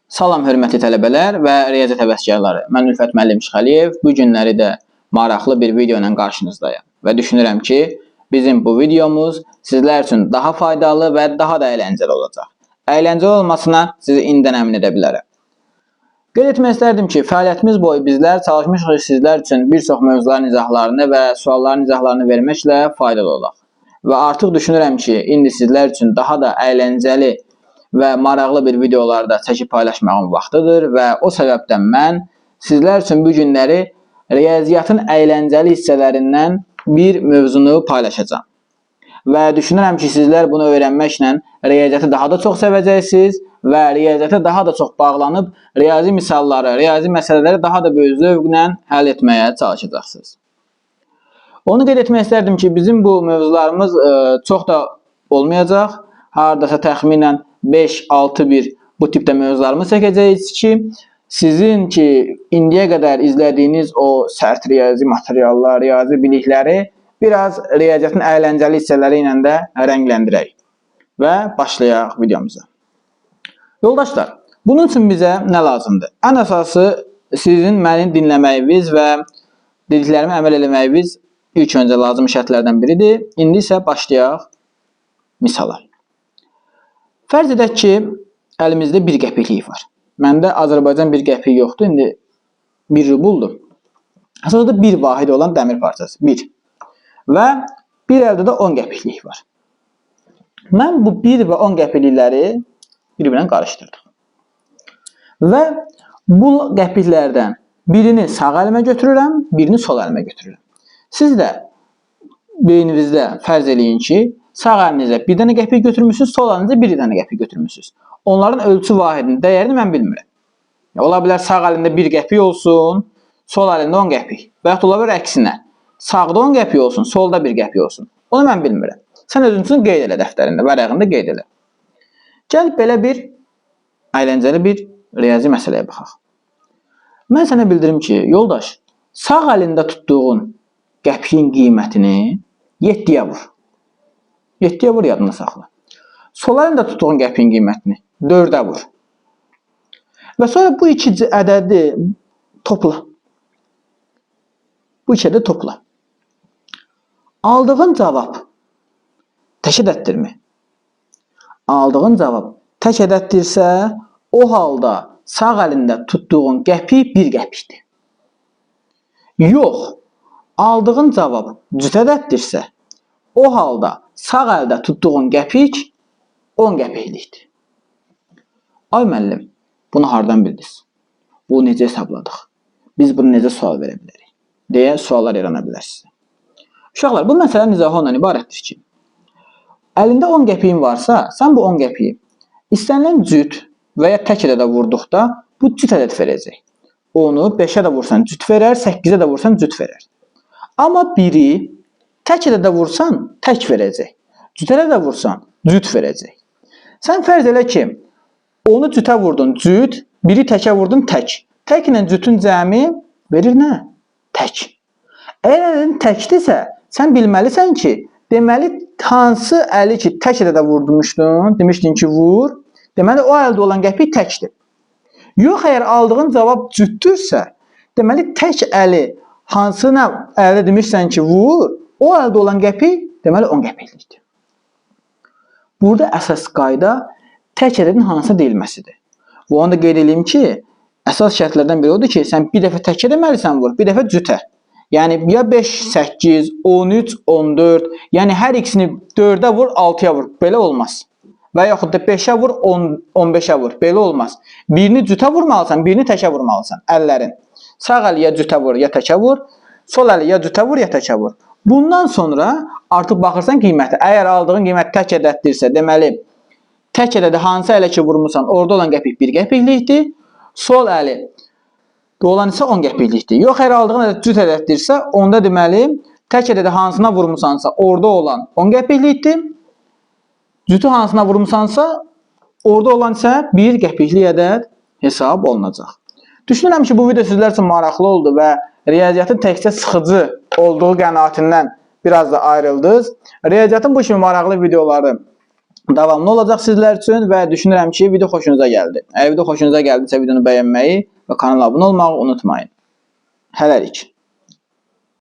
Salam hörmətli tələbələr və riyaziyyat həvəskarları. Mən Ülfət müəllim Şıxəliyev. Bu günləri də maraqlı bir video ilə qarşınızdayım və düşünürəm ki, bizim bu videomuz sizlər üçün daha faydalı və daha da əyləncəli olacaq. Əyləncəli olmasına sizi indidən əmin edə bilərəm. Qeyd etmək istərdim ki, fəaliyyətimiz boyu bizlər çalışmışıq sizlər üçün bir çox mövzuların izahlarını və sualların izahlarını verməklə faydalı olaq. Və artıq düşünürəm ki, indi sizlər üçün daha da əyləncəli və maraqlı bir videolarda çəkib paylaşmağım vaxtıdır və o səbəbdən mən sizlər üçün bu günləri riyaziyyatın əyləncəli hissələrindən bir mövzunu paylaşacağam. Və düşünürəm ki, sizlər bunu öyrənməklə riyaziyyatı daha da çox sevəcəksiniz və riyaziyyata daha da çox bağlanıb riyazi misalları, riyazi məsələləri daha da böyük zövqlə həll etməyə çalışacaqsınız. Onu qeyd etmək istərdim ki, bizim bu mövzularımız çox da olmayacaq. Hardasa təxminən 5-6 bir bu tipdə mövzularımız çəkəcəyik ki, sizin ki, indiyə qədər izlədiyiniz o sərt riyazi materiallar, riyazi bilikləri biraz riyaziyyatın əyləncəli hissələri ilə də rəngləndirək və başlayaq videomuza. Yoldaşlar, bunun üçün bizə nə lazımdır? Ən əsası sizin məni dinləməyiniz və dediklərimi əməl eləməyiniz ilk öncə lazım şərtlərdən biridir. İndi isə başlayaq misala. Fərz edək ki, əlimizdə 1 qəpiklik var. Məndə Azərbaycan 1 qəpik yoxdur, indi 1 rubuldur. Əsasda 1 vahid olan dəmir parçası, 1. Və bir əldə də 10 qəpiklik var. Mən bu 1 və 10 qəpiklikləri bir-birinə qarışdırdım. Və bu qəpiklərdən birini sağ əlimə götürürəm, birini sol əlimə götürürəm. Siz də beyninizdə fərz eləyin ki, sağ əlinizə 1 dənə qəpik götürmüşsünüz, sol əlinizə 1 dənə qəpik götürmüşsünüz. Onların ölçü vahidinin dəyərini mən bilmirəm. Ola bilər sağ əlində 1 qəpik olsun, sol əlində 10 qəpik. Və yaxud ola bilər əksinə. Sağda 10 qəpik olsun, solda 1 qəpik olsun. Onu mən bilmirəm. Sən özün üçün qeyd elə dəftərində, vərəqində qeyd elə. Gəl belə bir əyləncəli bir riyazi məsələyə baxaq. Mən sənə bildirim ki, yoldaş, sağ əlində tutduğun qəpiyin qiymətini 7-yə vur. 7-yə vur, yadına saxla. Sol əlində tutduğun qəpiyin qiymətini 4-ə vur. Və sonra bu iki ədədi topla. Bu iki ədədi topla. Aldığın cavab tək ədəddirmi? Aldığın cavab tək ədəddirsə, o halda sağ əlində tutduğun qəpik 1 qəpikdir. Yox, aldığın cavab cüt ədəddirsə, o halda sağ əldə tutduğun qəpik 10 qəpiklikdir. Ay müəllim, bunu hardan bildiniz? Bunu necə hesabladıq? Biz bunu necə sual verə bilərik? Deyə suallar yarana bilər sizə. Uşaqlar, bu məsələnin izahı ondan ibarətdir ki, əlində 10 qəpiyin varsa, sən bu 10 qəpiyi istənilən cüt və ya tək ədədə vurduqda bu cüt ədəd verəcək. Onu 5-ə də vursan cüt verər, 8-ə də vursan cüt verər. Amma biri tək ədədə vursan tək verəcək. Cütə də vursan cüt verəcək. Sən fərz elə ki, onu cütə vurdun cüt, biri təkə vurdun tək. Tək ilə cütün cəmi verir nə? Tək. Əgər ədədin təkdirsə, sən bilməlisən ki, deməli hansı əli ki tək ədədə vurmuşdun, demişdin ki vur, deməli o əldə olan qəpik təkdir. Yox, əgər aldığın cavab cütdürsə, deməli tək əli hansına əldə demişsən ki vur, o əldə olan qəpik deməli 10 qəpiklikdir. Burada əsas qayda tək ədədin hansına deyilməsidir. Və onu da qeyd edeyim ki, əsas şərtlərdən biri odur ki, sən bir dəfə təkə deməlisən vur, bir dəfə cütə. Yəni ya 5, 8, 13, 14, yəni hər ikisini 4-ə vur, 6-ya vur. Belə olmaz. Və yaxud da 5-ə vur, 15-ə vur. Belə olmaz. Birini cütə vurmalısan, birini təkə vurmalısan. Əllərin. Sağ əli ya cütə vur, ya təkə vur. Sol əli ya cütə vur, ya təkə vur. Bundan sonra artıq baxırsan qiymətə. Əgər aldığın qiymət tək ədəddirsə, deməli tək ədədi hansı ələ ki vurmusan, orada olan qəpik 1 qəpiklikdir. Sol əli olan isə 10 qəpiklikdir. Yox, əgər aldığın ədəd cüt ədəddirsə, onda deməli tək ədədi hansına vurmusansa, orada olan 10 qəpiklikdir. Cütü hansına vurmusansa, orada olan isə 1 qəpiklik ədəd hesab olunacaq. Düşünürəm ki, bu video sizlər üçün maraqlı oldu və riyaziyyatın təkcə sıxıcı olduğu qənaətindən biraz da ayrıldınız. Riyaziyyatın bu kimi maraqlı videoları davamlı olacaq sizlər üçün və düşünürəm ki, video xoşunuza gəldi. Əgər video xoşunuza gəldisə videonu bəyənməyi və kanala abunə olmağı unutmayın. Hələlik.